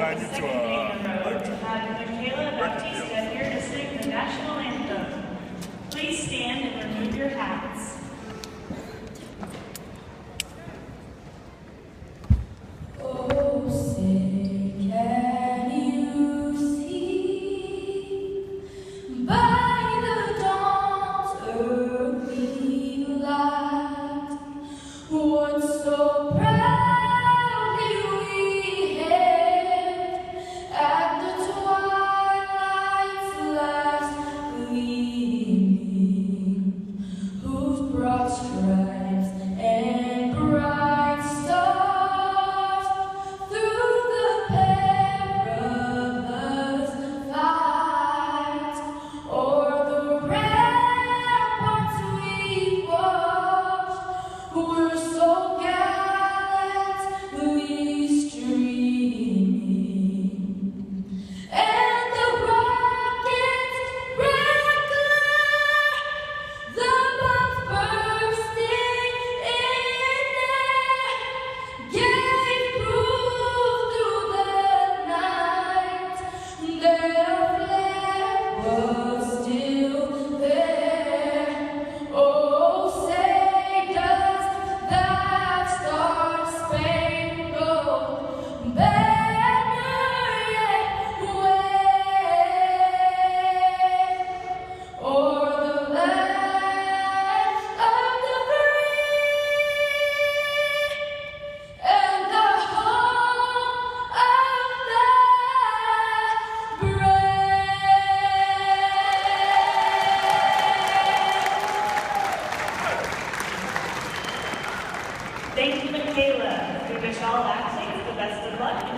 sign you to second day in a row to have Mikaela Bautista here to sing the national anthem. Please stand and remove your hats. Oh, say, can you see by the dawn's early light what so proudly we hailed at the twilight's last gleaming, whose broad stripes and bright stars through the perilous fight o'er the ramparts we watched were so gallantly streaming, and the rockets red glare, the bombs bursting in air, gave proof through the night that our flag was still there. Oh, say does that star-spangled banner yet wave o'er the land of the free and the home of the brave? Thank you, Mikaela. We wish all athletes the best of luck in